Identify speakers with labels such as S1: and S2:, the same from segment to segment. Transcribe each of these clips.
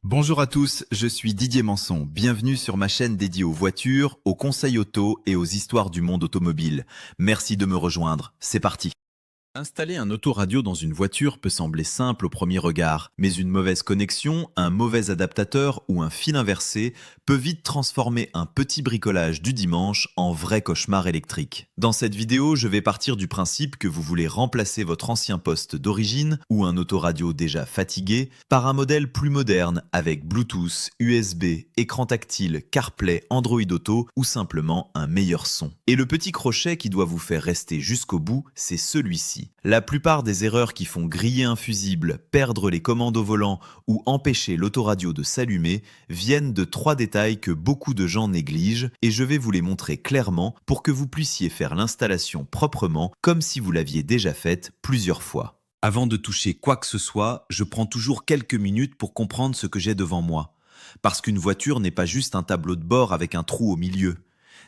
S1: Bonjour à tous, je suis Didier Manson. Bienvenue sur ma chaîne dédiée aux voitures, aux conseils auto et aux histoires du monde automobile. Merci de me rejoindre. C'est parti. Installer un autoradio dans une voiture peut sembler simple au premier regard, mais une mauvaise connexion, un mauvais adaptateur ou un fil inversé peut vite transformer un petit bricolage du dimanche en vrai cauchemar électrique. Dans cette vidéo, je vais partir du principe que vous voulez remplacer votre ancien poste d'origine ou un autoradio déjà fatigué par un modèle plus moderne avec Bluetooth, USB, écran tactile, CarPlay, Android Auto ou simplement un meilleur son. Et le petit crochet qui doit vous faire rester jusqu'au bout, c'est celui-ci. La plupart des erreurs qui font griller un fusible, perdre les commandes au volant ou empêcher l'autoradio de s'allumer viennent de 3 détails que beaucoup de gens négligent et je vais vous les montrer clairement pour que vous puissiez faire l'installation proprement comme si vous l'aviez déjà faite plusieurs fois. Avant de toucher quoi que ce soit, je prends toujours quelques minutes pour comprendre ce que j'ai devant moi. Parce qu'une voiture n'est pas juste un tableau de bord avec un trou au milieu.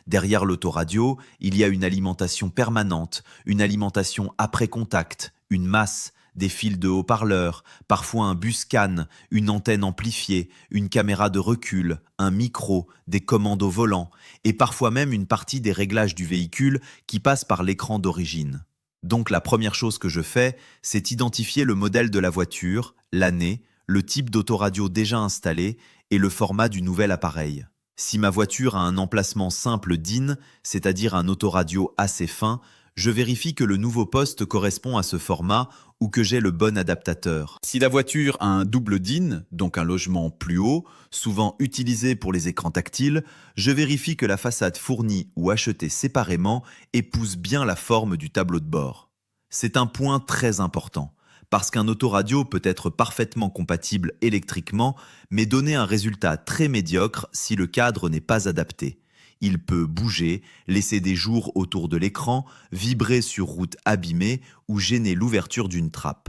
S1: Derrière l'autoradio, il y a une alimentation permanente, une alimentation après contact, une masse, des fils de haut-parleurs, parfois un bus CAN, une antenne amplifiée, une caméra de recul, un micro, des commandes au volant, et parfois même une partie des réglages du véhicule qui passe par l'écran d'origine. Donc la première chose que je fais, c'est identifier le modèle de la voiture, l'année, le type d'autoradio déjà installé et le format du nouvel appareil. Si ma voiture a un emplacement simple DIN, c'est-à-dire un autoradio assez fin, je vérifie que le nouveau poste correspond à ce format ou que j'ai le bon adaptateur. Si la voiture a un double DIN, donc un logement plus haut, souvent utilisé pour les écrans tactiles, je vérifie que la façade fournie ou achetée séparément épouse bien la forme du tableau de bord. C'est un point très important, parce qu'un autoradio peut être parfaitement compatible électriquement, mais donner un résultat très médiocre si le cadre n'est pas adapté. Il peut bouger, laisser des jours autour de l'écran, vibrer sur route abîmée ou gêner l'ouverture d'une trappe.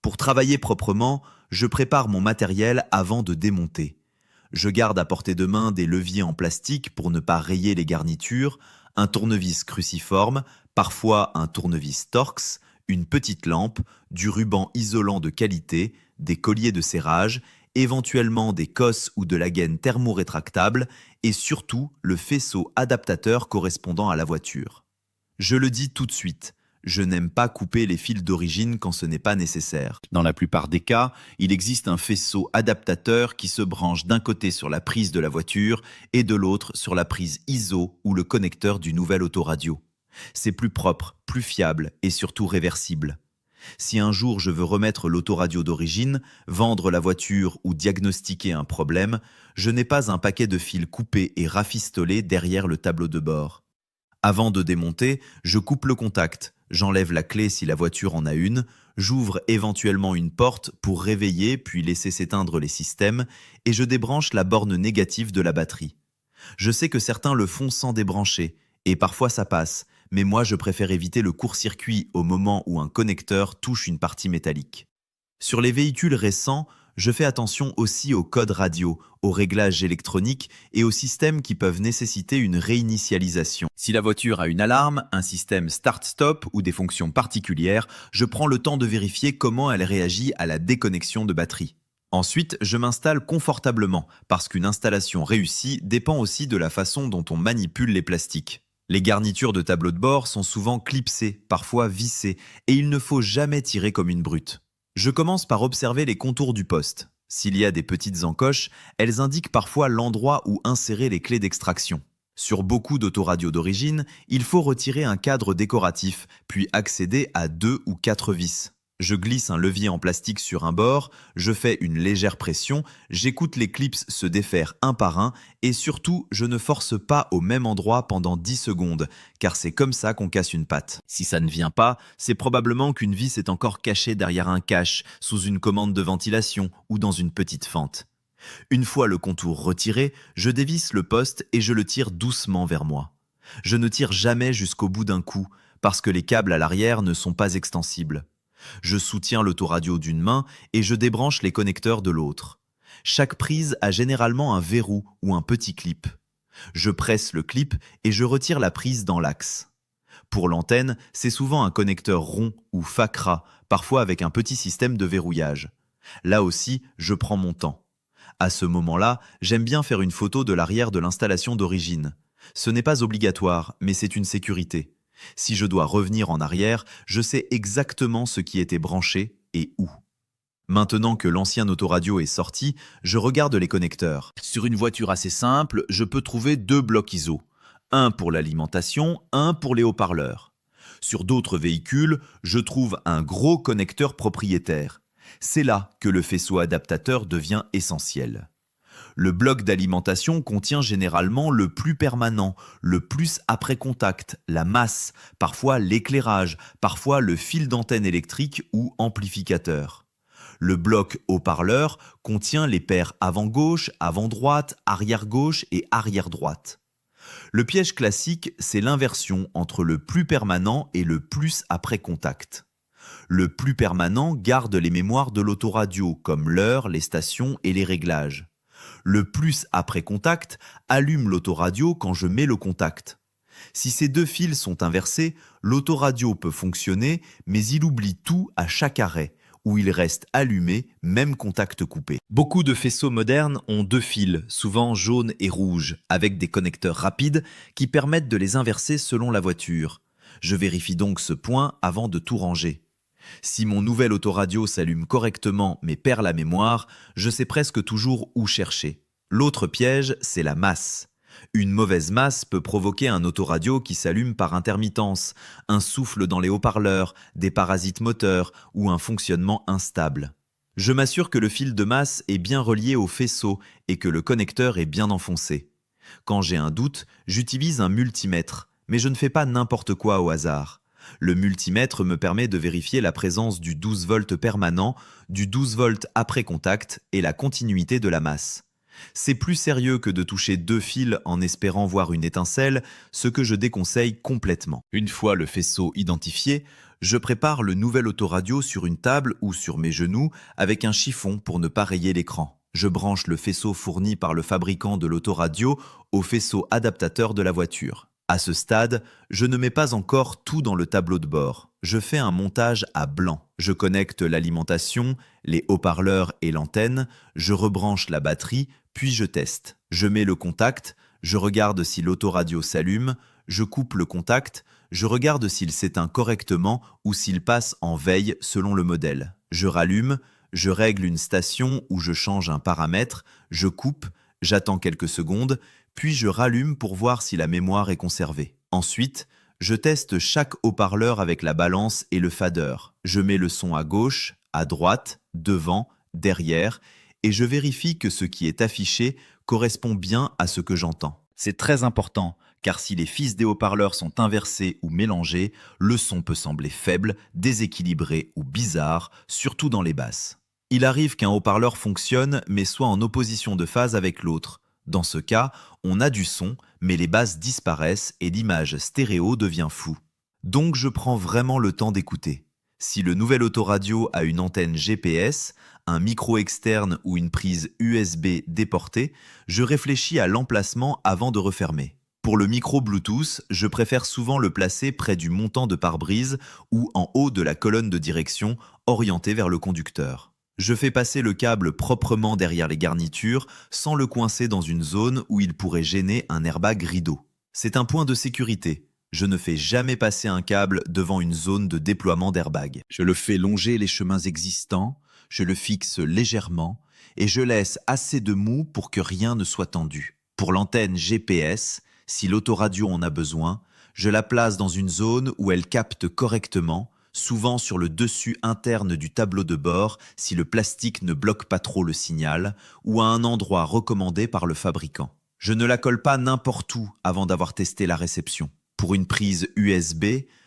S1: Pour travailler proprement, je prépare mon matériel avant de démonter. Je garde à portée de main des leviers en plastique pour ne pas rayer les garnitures, un tournevis cruciforme, parfois un tournevis Torx, une petite lampe, du ruban isolant de qualité, des colliers de serrage, éventuellement des cosses ou de la gaine thermorétractable et surtout le faisceau adaptateur correspondant à la voiture. Je le dis tout de suite, je n'aime pas couper les fils d'origine quand ce n'est pas nécessaire. Dans la plupart des cas, il existe un faisceau adaptateur qui se branche d'un côté sur la prise de la voiture et de l'autre sur la prise ISO ou le connecteur du nouvel autoradio. C'est plus propre, plus fiable et surtout réversible. Si un jour je veux remettre l'autoradio d'origine, vendre la voiture ou diagnostiquer un problème, je n'ai pas un paquet de fils coupés et rafistolés derrière le tableau de bord. Avant de démonter, je coupe le contact, j'enlève la clé si la voiture en a une, j'ouvre éventuellement une porte pour réveiller puis laisser s'éteindre les systèmes et je débranche la borne négative de la batterie. Je sais que certains le font sans débrancher, et parfois ça passe, mais moi je préfère éviter le court-circuit au moment où un connecteur touche une partie métallique. Sur les véhicules récents, je fais attention aussi aux codes radio, aux réglages électroniques et aux systèmes qui peuvent nécessiter une réinitialisation. Si la voiture a une alarme, un système start-stop ou des fonctions particulières, je prends le temps de vérifier comment elle réagit à la déconnexion de batterie. Ensuite, je m'installe confortablement, parce qu'une installation réussie dépend aussi de la façon dont on manipule les plastiques. Les garnitures de tableau de bord sont souvent clipsées, parfois vissées, et il ne faut jamais tirer comme une brute. Je commence par observer les contours du poste. S'il y a des petites encoches, elles indiquent parfois l'endroit où insérer les clés d'extraction. Sur beaucoup d'autoradios d'origine, il faut retirer un cadre décoratif, puis accéder à 2 ou 4 vis. Je glisse un levier en plastique sur un bord, je fais une légère pression, j'écoute les clips se défaire un par un et surtout, je ne force pas au même endroit pendant 10 secondes, car c'est comme ça qu'on casse une patte. Si ça ne vient pas, c'est probablement qu'une vis est encore cachée derrière un cache, sous une commande de ventilation ou dans une petite fente. Une fois le contour retiré, je dévisse le poste et je le tire doucement vers moi. Je ne tire jamais jusqu'au bout d'un coup, parce que les câbles à l'arrière ne sont pas extensibles. Je soutiens l'autoradio d'une main et je débranche les connecteurs de l'autre. Chaque prise a généralement un verrou ou un petit clip. Je presse le clip et je retire la prise dans l'axe. Pour l'antenne, c'est souvent un connecteur rond ou FACRA, parfois avec un petit système de verrouillage. Là aussi, je prends mon temps. À ce moment-là, j'aime bien faire une photo de l'arrière de l'installation d'origine. Ce n'est pas obligatoire, mais c'est une sécurité. Si je dois revenir en arrière, je sais exactement ce qui était branché et où. Maintenant que l'ancien autoradio est sorti, je regarde les connecteurs. Sur une voiture assez simple, je peux trouver 2 blocs ISO. Un pour l'alimentation, un pour les haut-parleurs. Sur d'autres véhicules, je trouve un gros connecteur propriétaire. C'est là que le faisceau adaptateur devient essentiel. Le bloc d'alimentation contient généralement le plus permanent, le plus après contact, la masse, parfois l'éclairage, parfois le fil d'antenne électrique ou amplificateur. Le bloc haut-parleur contient les paires avant-gauche, avant-droite, arrière-gauche et arrière-droite. Le piège classique, c'est l'inversion entre le plus permanent et le plus après contact. Le plus permanent garde les mémoires de l'autoradio, comme l'heure, les stations et les réglages. Le plus après contact allume l'autoradio quand je mets le contact. Si ces deux fils sont inversés, l'autoradio peut fonctionner, mais il oublie tout à chaque arrêt, où il reste allumé, même contact coupé. Beaucoup de faisceaux modernes ont 2 fils, souvent jaunes et rouges, avec des connecteurs rapides qui permettent de les inverser selon la voiture. Je vérifie donc ce point avant de tout ranger. Si mon nouvel autoradio s'allume correctement mais perd la mémoire, je sais presque toujours où chercher. L'autre piège, c'est la masse. Une mauvaise masse peut provoquer un autoradio qui s'allume par intermittence, un souffle dans les haut-parleurs, des parasites moteurs ou un fonctionnement instable. Je m'assure que le fil de masse est bien relié au faisceau et que le connecteur est bien enfoncé. Quand j'ai un doute, j'utilise un multimètre, mais je ne fais pas n'importe quoi au hasard. Le multimètre me permet de vérifier la présence du 12 volts permanent, du 12 volts après contact et la continuité de la masse. C'est plus sérieux que de toucher 2 fils en espérant voir une étincelle, ce que je déconseille complètement. Une fois le faisceau identifié, je prépare le nouvel autoradio sur une table ou sur mes genoux avec un chiffon pour ne pas rayer l'écran. Je branche le faisceau fourni par le fabricant de l'autoradio au faisceau adaptateur de la voiture. À ce stade, je ne mets pas encore tout dans le tableau de bord. Je fais un montage à blanc. Je connecte l'alimentation, les haut-parleurs et l'antenne, je rebranche la batterie, puis je teste. Je mets le contact, je regarde si l'autoradio s'allume, je coupe le contact, je regarde s'il s'éteint correctement ou s'il passe en veille selon le modèle. Je rallume, je règle une station ou je change un paramètre, je coupe, j'attends quelques secondes, puis je rallume pour voir si la mémoire est conservée. Ensuite, je teste chaque haut-parleur avec la balance et le fader. Je mets le son à gauche, à droite, devant, derrière, et je vérifie que ce qui est affiché correspond bien à ce que j'entends. C'est très important, car si les fils des haut-parleurs sont inversés ou mélangés, le son peut sembler faible, déséquilibré ou bizarre, surtout dans les basses. Il arrive qu'un haut-parleur fonctionne, mais soit en opposition de phase avec l'autre. Dans ce cas, on a du son, mais les basses disparaissent et l'image stéréo devient floue. Donc je prends vraiment le temps d'écouter. Si le nouvel autoradio a une antenne GPS, un micro externe ou une prise USB déportée, je réfléchis à l'emplacement avant de refermer. Pour le micro Bluetooth, je préfère souvent le placer près du montant de pare-brise ou en haut de la colonne de direction, orientée vers le conducteur. Je fais passer le câble proprement derrière les garnitures sans le coincer dans une zone où il pourrait gêner un airbag rideau. C'est un point de sécurité. Je ne fais jamais passer un câble devant une zone de déploiement d'airbag. Je le fais longer les chemins existants, je le fixe légèrement et je laisse assez de mou pour que rien ne soit tendu. Pour l'antenne GPS, si l'autoradio en a besoin, je la place dans une zone où elle capte correctement, souvent sur le dessus interne du tableau de bord si le plastique ne bloque pas trop le signal, ou à un endroit recommandé par le fabricant. Je ne la colle pas n'importe où avant d'avoir testé la réception. Pour une prise USB,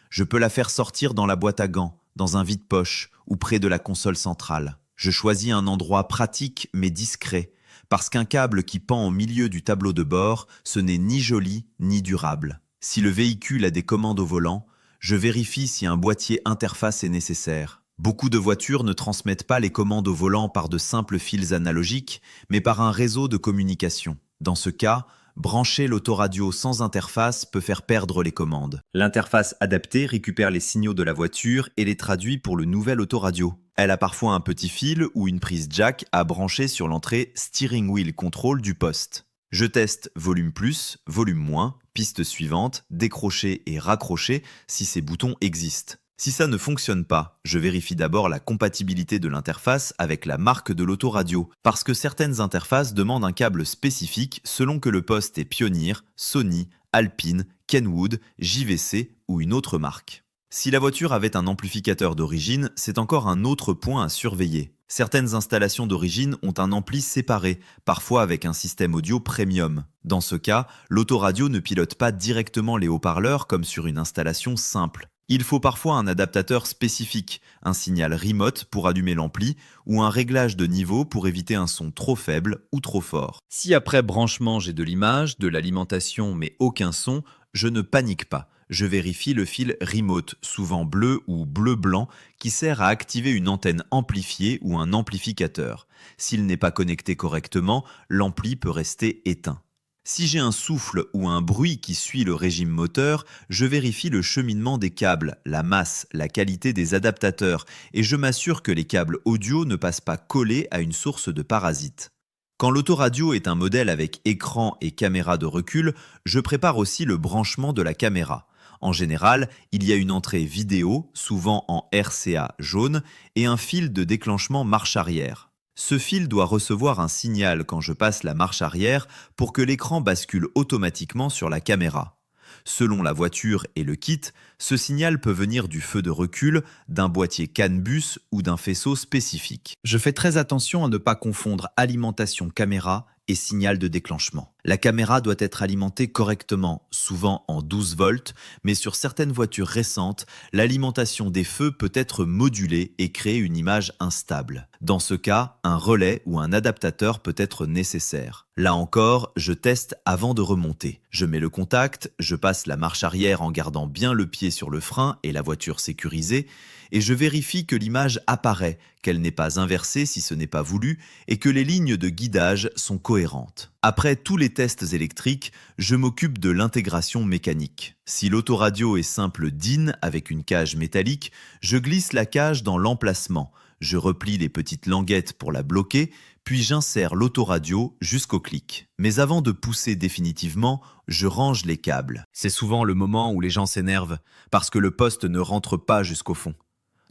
S1: je peux la faire sortir dans la boîte à gants, dans un vide-poche ou près de la console centrale. Je choisis un endroit pratique mais discret, parce qu'un câble qui pend au milieu du tableau de bord, ce n'est ni joli ni durable. Si le véhicule a des commandes au volant, je vérifie si un boîtier interface est nécessaire. Beaucoup de voitures ne transmettent pas les commandes au volant par de simples fils analogiques, mais par un réseau de communication. Dans ce cas, Brancher l'autoradio sans interface peut faire perdre les commandes. L'interface adaptée récupère les signaux de la voiture et les traduit pour le nouvel autoradio. Elle a parfois un petit fil ou une prise jack à brancher sur l'entrée Steering Wheel Control du poste. Je teste volume plus, volume moins, piste suivante, décrocher et raccrocher si ces boutons existent. Si ça ne fonctionne pas, je vérifie d'abord la compatibilité de l'interface avec la marque de l'autoradio, parce que certaines interfaces demandent un câble spécifique selon que le poste est Pioneer, Sony, Alpine, Kenwood, JVC ou une autre marque. Si la voiture avait un amplificateur d'origine, c'est encore un autre point à surveiller. Certaines installations d'origine ont un ampli séparé, parfois avec un système audio premium. Dans ce cas, l'autoradio ne pilote pas directement les haut-parleurs comme sur une installation simple. Il faut parfois un adaptateur spécifique, un signal remote pour allumer l'ampli ou un réglage de niveau pour éviter un son trop faible ou trop fort. Si après branchement j'ai de l'image, de l'alimentation mais aucun son, je ne panique pas. Je vérifie le fil remote, souvent bleu ou bleu-blanc, qui sert à activer une antenne amplifiée ou un amplificateur. S'il n'est pas connecté correctement, l'ampli peut rester éteint. Si j'ai un souffle ou un bruit qui suit le régime moteur, je vérifie le cheminement des câbles, la masse, la qualité des adaptateurs et je m'assure que les câbles audio ne passent pas collés à une source de parasites. Quand l'autoradio est un modèle avec écran et caméra de recul, je prépare aussi le branchement de la caméra. En général, il y a une entrée vidéo, souvent en RCA jaune, et un fil de déclenchement marche arrière. Ce fil doit recevoir un signal quand je passe la marche arrière pour que l'écran bascule automatiquement sur la caméra. Selon la voiture et le kit, ce signal peut venir du feu de recul, d'un boîtier CAN-bus ou d'un faisceau spécifique. Je fais très attention à ne pas confondre alimentation caméra et signal de déclenchement. La caméra doit être alimentée correctement, souvent en 12 volts, mais sur certaines voitures récentes, l'alimentation des feux peut être modulée et créer une image instable. Dans ce cas, un relais ou un adaptateur peut être nécessaire. Là encore, je teste avant de remonter. Je mets le contact, je passe la marche arrière en gardant bien le pied sur le frein et la voiture sécurisée, et je vérifie que l'image apparaît, qu'elle n'est pas inversée si ce n'est pas voulu, et que les lignes de guidage sont cohérentes. Après tous les tests électriques, je m'occupe de l'intégration mécanique. Si l'autoradio est simple DIN avec une cage métallique, je glisse la cage dans l'emplacement, je replie les petites languettes pour la bloquer, puis j'insère l'autoradio jusqu'au clic. Mais avant de pousser définitivement, je range les câbles. C'est souvent le moment où les gens s'énervent, parce que le poste ne rentre pas jusqu'au fond.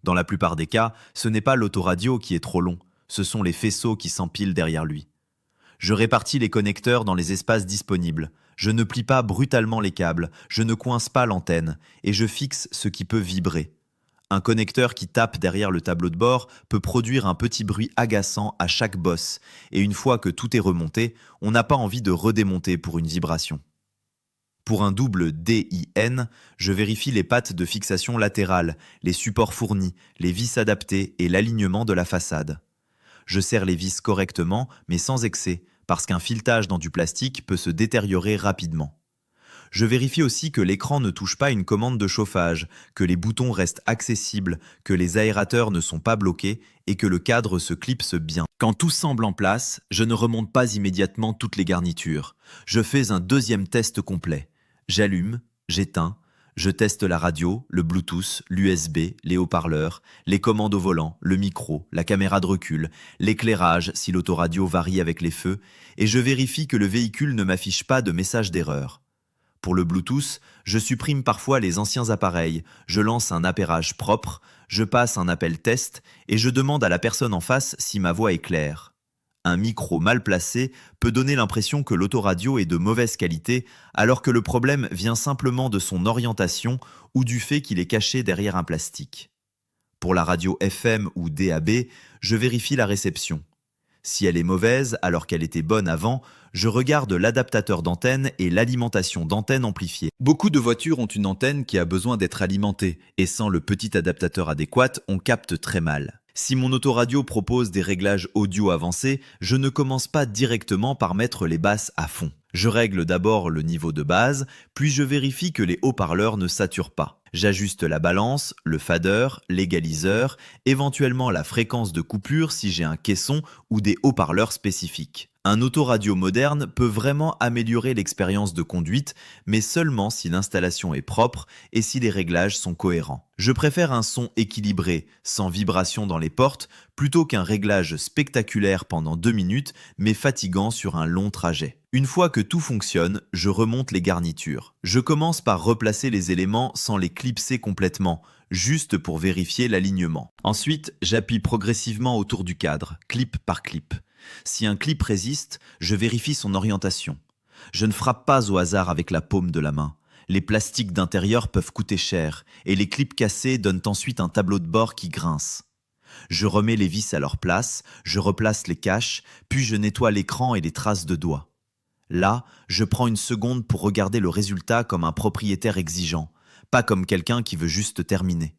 S1: Dans la plupart des cas, ce n'est pas l'autoradio qui est trop long, ce sont les faisceaux qui s'empilent derrière lui. Je répartis les connecteurs dans les espaces disponibles. Je ne plie pas brutalement les câbles, je ne coince pas l'antenne, et je fixe ce qui peut vibrer. Un connecteur qui tape derrière le tableau de bord peut produire un petit bruit agaçant à chaque bosse, et une fois que tout est remonté, on n'a pas envie de redémonter pour une vibration. Pour un double DIN, je vérifie les pattes de fixation latérales, les supports fournis, les vis adaptées et l'alignement de la façade. Je serre les vis correctement, mais sans excès, parce qu'un filetage dans du plastique peut se détériorer rapidement. Je vérifie aussi que l'écran ne touche pas une commande de chauffage, que les boutons restent accessibles, que les aérateurs ne sont pas bloqués et que le cadre se clipse bien. Quand tout semble en place, je ne remonte pas immédiatement toutes les garnitures. Je fais un deuxième test complet. J'allume, j'éteins, je teste la radio, le Bluetooth, l'USB, les haut-parleurs, les commandes au volant, le micro, la caméra de recul, l'éclairage si l'autoradio varie avec les feux, et je vérifie que le véhicule ne m'affiche pas de message d'erreur. Pour le Bluetooth, je supprime parfois les anciens appareils, je lance un appairage propre, je passe un appel test et je demande à la personne en face si ma voix est claire. Un micro mal placé peut donner l'impression que l'autoradio est de mauvaise qualité alors que le problème vient simplement de son orientation ou du fait qu'il est caché derrière un plastique. Pour la radio FM ou DAB, je vérifie la réception. Si elle est mauvaise alors qu'elle était bonne avant, je regarde l'adaptateur d'antenne et l'alimentation d'antenne amplifiée. Beaucoup de voitures ont une antenne qui a besoin d'être alimentée et sans le petit adaptateur adéquat, on capte très mal. Si mon autoradio propose des réglages audio avancés, je ne commence pas directement par mettre les basses à fond. Je règle d'abord le niveau de base, puis je vérifie que les haut-parleurs ne saturent pas. J'ajuste la balance, le fader, l'égaliseur, éventuellement la fréquence de coupure si j'ai un caisson ou des haut-parleurs spécifiques. Un autoradio moderne peut vraiment améliorer l'expérience de conduite, mais seulement si l'installation est propre et si les réglages sont cohérents. Je préfère un son équilibré, sans vibration dans les portes, plutôt qu'un réglage spectaculaire pendant 2 minutes, mais fatigant sur un long trajet. Une fois que tout fonctionne, je remonte les garnitures. Je commence par replacer les éléments sans les clipser complètement, juste pour vérifier l'alignement. Ensuite, j'appuie progressivement autour du cadre, clip par clip. Si un clip résiste, je vérifie son orientation. Je ne frappe pas au hasard avec la paume de la main. Les plastiques d'intérieur peuvent coûter cher, et les clips cassés donnent ensuite un tableau de bord qui grince. Je remets les vis à leur place, je replace les caches, puis je nettoie l'écran et les traces de doigts. Là, je prends une seconde pour regarder le résultat comme un propriétaire exigeant, pas comme quelqu'un qui veut juste terminer.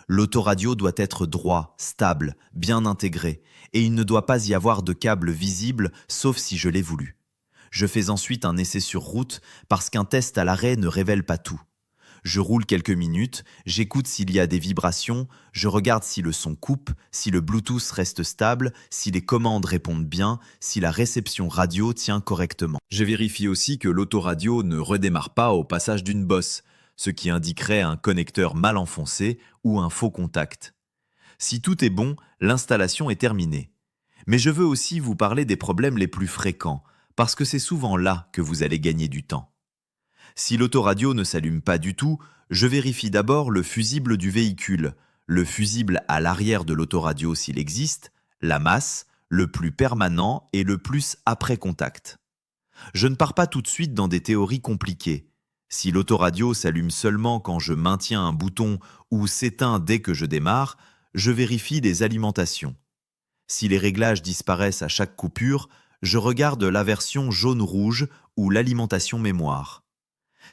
S1: L'autoradio doit être droit, stable, bien intégré, et il ne doit pas y avoir de câble visible, sauf si je l'ai voulu. Je fais ensuite un essai sur route, parce qu'un test à l'arrêt ne révèle pas tout. Je roule quelques minutes, j'écoute s'il y a des vibrations, je regarde si le son coupe, si le Bluetooth reste stable, si les commandes répondent bien, si la réception radio tient correctement. Je vérifie aussi que l'autoradio ne redémarre pas au passage d'une bosse, ce qui indiquerait un connecteur mal enfoncé ou un faux contact. Si tout est bon, l'installation est terminée. Mais je veux aussi vous parler des problèmes les plus fréquents, parce que c'est souvent là que vous allez gagner du temps. Si l'autoradio ne s'allume pas du tout, je vérifie d'abord le fusible du véhicule, le fusible à l'arrière de l'autoradio s'il existe, la masse, le plus permanent et le plus après contact. Je ne pars pas tout de suite dans des théories compliquées. Si l'autoradio s'allume seulement quand je maintiens un bouton ou s'éteint dès que je démarre, je vérifie les alimentations. Si les réglages disparaissent à chaque coupure, je regarde la version jaune-rouge ou l'alimentation mémoire.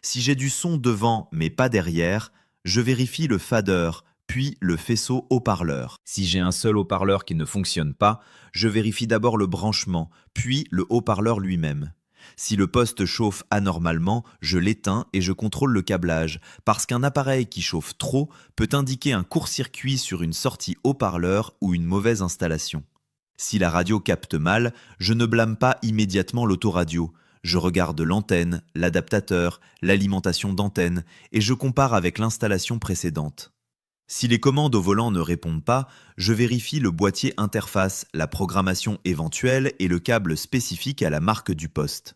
S1: Si j'ai du son devant mais pas derrière, je vérifie le fader, puis le faisceau haut-parleur. Si j'ai un seul haut-parleur qui ne fonctionne pas, je vérifie d'abord le branchement, puis le haut-parleur lui-même. Si le poste chauffe anormalement, je l'éteins et je contrôle le câblage, parce qu'un appareil qui chauffe trop peut indiquer un court-circuit sur une sortie haut-parleur ou une mauvaise installation. Si la radio capte mal, je ne blâme pas immédiatement l'autoradio. Je regarde l'antenne, l'adaptateur, l'alimentation d'antenne et je compare avec l'installation précédente. Si les commandes au volant ne répondent pas, je vérifie le boîtier interface, la programmation éventuelle et le câble spécifique à la marque du poste.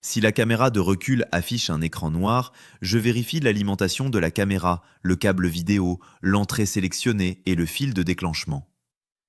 S1: Si la caméra de recul affiche un écran noir, je vérifie l'alimentation de la caméra, le câble vidéo, l'entrée sélectionnée et le fil de déclenchement.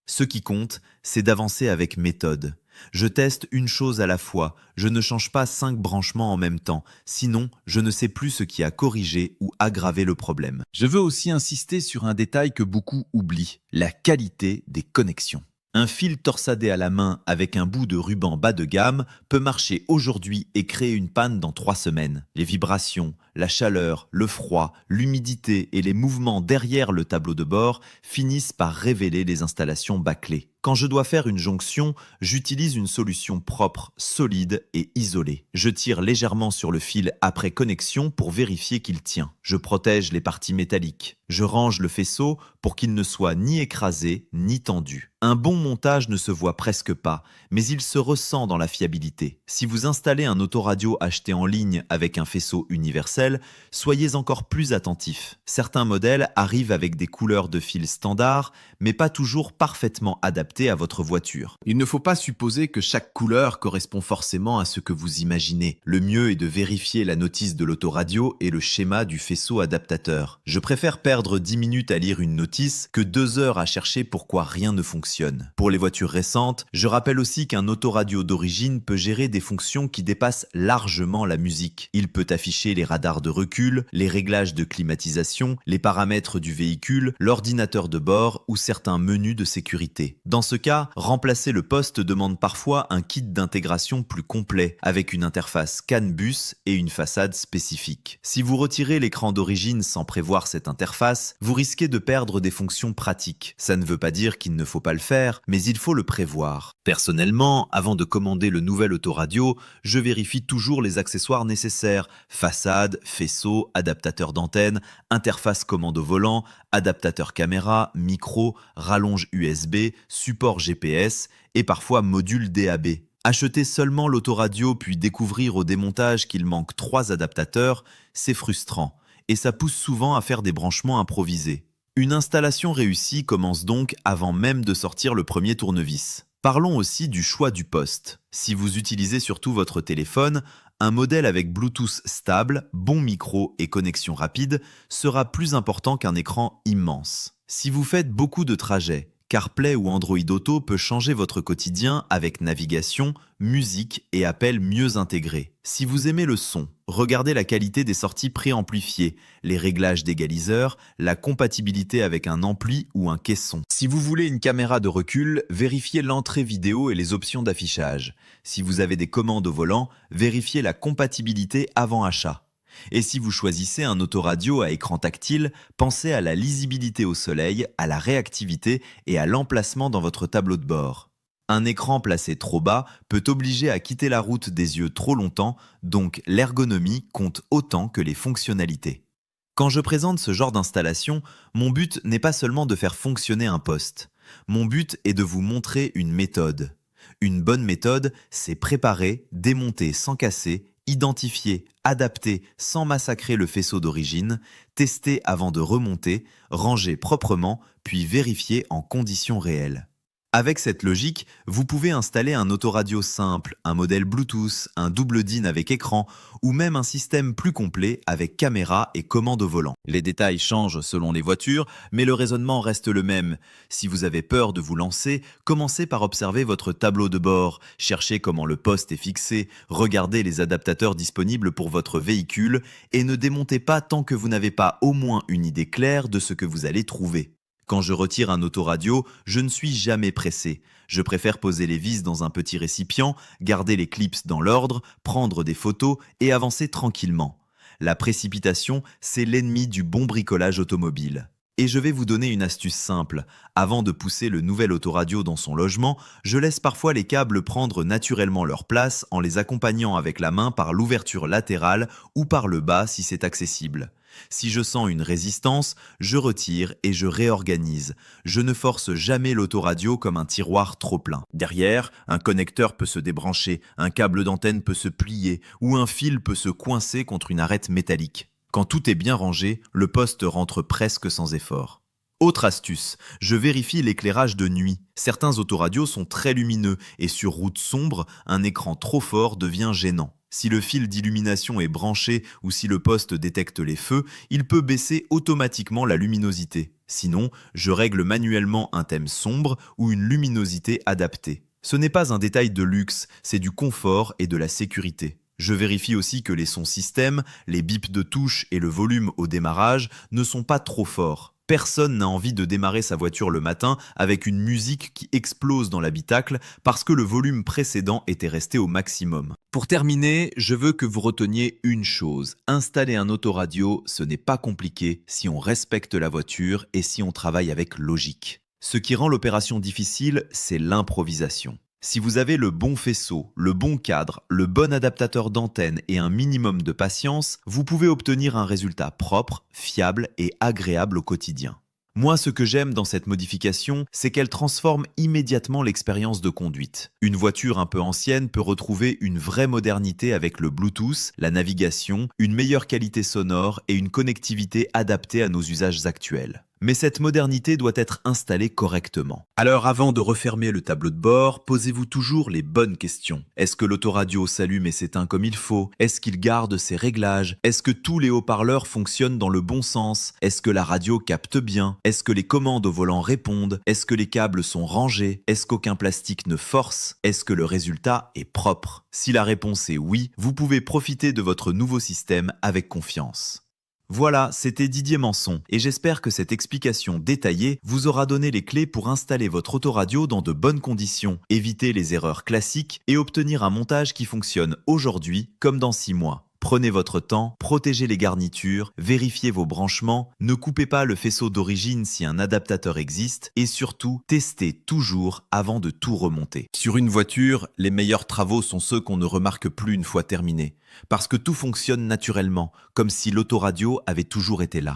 S1: Ce qui compte, c'est d'avancer avec méthode. Je teste une chose à la fois, je ne change pas 5 branchements en même temps, sinon je ne sais plus ce qui a corrigé ou aggravé le problème. Je veux aussi insister sur un détail que beaucoup oublient, la qualité des connexions. Un fil torsadé à la main avec un bout de ruban bas de gamme peut marcher aujourd'hui et créer une panne dans 3 semaines. Les vibrations, la chaleur, le froid, l'humidité et les mouvements derrière le tableau de bord finissent par révéler les installations bâclées. Quand je dois faire une jonction, j'utilise une solution propre, solide et isolée. Je tire légèrement sur le fil après connexion pour vérifier qu'il tient. Je protège les parties métalliques. Je range le faisceau pour qu'il ne soit ni écrasé ni tendu. Un bon montage ne se voit presque pas, mais il se ressent dans la fiabilité. Si vous installez un autoradio acheté en ligne avec un faisceau universel, soyez encore plus attentifs. Certains modèles arrivent avec des couleurs de fil standard, mais pas toujours parfaitement adaptées à votre voiture. Il ne faut pas supposer que chaque couleur correspond forcément à ce que vous imaginez. Le mieux est de vérifier la notice de l'autoradio et le schéma du faisceau adaptateur. Je préfère perdre 10 minutes à lire une notice que 2 heures à chercher pourquoi rien ne fonctionne. Pour les voitures récentes, je rappelle aussi qu'un autoradio d'origine peut gérer des fonctions qui dépassent largement la musique. Il peut afficher les radars de recul, les réglages de climatisation, les paramètres du véhicule, l'ordinateur de bord ou certains menus de sécurité. Dans ce cas, remplacer le poste demande parfois un kit d'intégration plus complet, avec une interface CAN-bus et une façade spécifique. Si vous retirez l'écran d'origine sans prévoir cette interface, vous risquez de perdre des fonctions pratiques. Ça ne veut pas dire qu'il ne faut pas le faire, mais il faut le prévoir. Personnellement, avant de commander le nouvel autoradio, je vérifie toujours les accessoires nécessaires: façade, faisceau, adaptateur d'antenne, interface commande au volant, adaptateur caméra, micro, rallonge USB, support GPS et parfois module DAB. Acheter seulement l'autoradio puis découvrir au démontage qu'il manque 3 adaptateurs, c'est frustrant et ça pousse souvent à faire des branchements improvisés. Une installation réussie commence donc avant même de sortir le premier tournevis. Parlons aussi du choix du poste. Si vous utilisez surtout votre téléphone, un modèle avec Bluetooth stable, bon micro et connexion rapide sera plus important qu'un écran immense. Si vous faites beaucoup de trajets, CarPlay ou Android Auto peut changer votre quotidien avec navigation, musique et appels mieux intégrés. Si vous aimez le son, regardez la qualité des sorties préamplifiées, les réglages d'égaliseur, la compatibilité avec un ampli ou un caisson. Si vous voulez une caméra de recul, vérifiez l'entrée vidéo et les options d'affichage. Si vous avez des commandes au volant, vérifiez la compatibilité avant achat. Et si vous choisissez un autoradio à écran tactile, pensez à la lisibilité au soleil, à la réactivité et à l'emplacement dans votre tableau de bord. Un écran placé trop bas peut obliger à quitter la route des yeux trop longtemps, donc l'ergonomie compte autant que les fonctionnalités. Quand je présente ce genre d'installation, mon but n'est pas seulement de faire fonctionner un poste. Mon but est de vous montrer une méthode. Une bonne méthode, c'est préparer, démonter sans casser, identifier, adapter sans massacrer le faisceau d'origine, tester avant de remonter, ranger proprement, puis vérifier en conditions réelles. Avec cette logique, vous pouvez installer un autoradio simple, un modèle Bluetooth, un double DIN avec écran ou même un système plus complet avec caméra et commande au volant. Les détails changent selon les voitures, mais le raisonnement reste le même. Si vous avez peur de vous lancer, commencez par observer votre tableau de bord, cherchez comment le poste est fixé, regardez les adaptateurs disponibles pour votre véhicule et ne démontez pas tant que vous n'avez pas au moins une idée claire de ce que vous allez trouver. Quand je retire un autoradio, je ne suis jamais pressé. Je préfère poser les vis dans un petit récipient, garder les clips dans l'ordre, prendre des photos et avancer tranquillement. La précipitation, c'est l'ennemi du bon bricolage automobile. Et je vais vous donner une astuce simple. Avant de pousser le nouvel autoradio dans son logement, je laisse parfois les câbles prendre naturellement leur place en les accompagnant avec la main par l'ouverture latérale ou par le bas si c'est accessible. Si je sens une résistance, je retire et je réorganise. Je ne force jamais l'autoradio comme un tiroir trop plein. Derrière, un connecteur peut se débrancher, un câble d'antenne peut se plier ou un fil peut se coincer contre une arête métallique. Quand tout est bien rangé, le poste rentre presque sans effort. Autre astuce, je vérifie l'éclairage de nuit. Certains autoradios sont très lumineux et sur route sombre, un écran trop fort devient gênant. Si le fil d'illumination est branché ou si le poste détecte les feux, il peut baisser automatiquement la luminosité. Sinon, je règle manuellement un thème sombre ou une luminosité adaptée. Ce n'est pas un détail de luxe, c'est du confort et de la sécurité. Je vérifie aussi que les sons système, les bips de touche et le volume au démarrage ne sont pas trop forts. Personne n'a envie de démarrer sa voiture le matin avec une musique qui explose dans l'habitacle parce que le volume précédent était resté au maximum. Pour terminer, je veux que vous reteniez une chose. Installer un autoradio, ce n'est pas compliqué si on respecte la voiture et si on travaille avec logique. Ce qui rend l'opération difficile, c'est l'improvisation. Si vous avez le bon faisceau, le bon cadre, le bon adaptateur d'antenne et un minimum de patience, vous pouvez obtenir un résultat propre, fiable et agréable au quotidien. Moi, ce que j'aime dans cette modification, c'est qu'elle transforme immédiatement l'expérience de conduite. Une voiture un peu ancienne peut retrouver une vraie modernité avec le Bluetooth, la navigation, une meilleure qualité sonore et une connectivité adaptée à nos usages actuels. Mais cette modernité doit être installée correctement. Alors avant de refermer le tableau de bord, posez-vous toujours les bonnes questions. Est-ce que l'autoradio s'allume et s'éteint comme il faut? Est-ce qu'il garde ses réglages? Est-ce que tous les haut-parleurs fonctionnent dans le bon sens? Est-ce que la radio capte bien? Est-ce que les commandes au volant répondent? Est-ce que les câbles sont rangés? Est-ce qu'aucun plastique ne force? Est-ce que le résultat est propre? Si la réponse est oui, vous pouvez profiter de votre nouveau système avec confiance. Voilà, c'était Didier Manson et j'espère que cette explication détaillée vous aura donné les clés pour installer votre autoradio dans de bonnes conditions, éviter les erreurs classiques et obtenir un montage qui fonctionne aujourd'hui comme dans 6 mois. Prenez votre temps, protégez les garnitures, vérifiez vos branchements, ne coupez pas le faisceau d'origine si un adaptateur existe et surtout, testez toujours avant de tout remonter. Sur une voiture, les meilleurs travaux sont ceux qu'on ne remarque plus une fois terminés, parce que tout fonctionne naturellement, comme si l'autoradio avait toujours été là.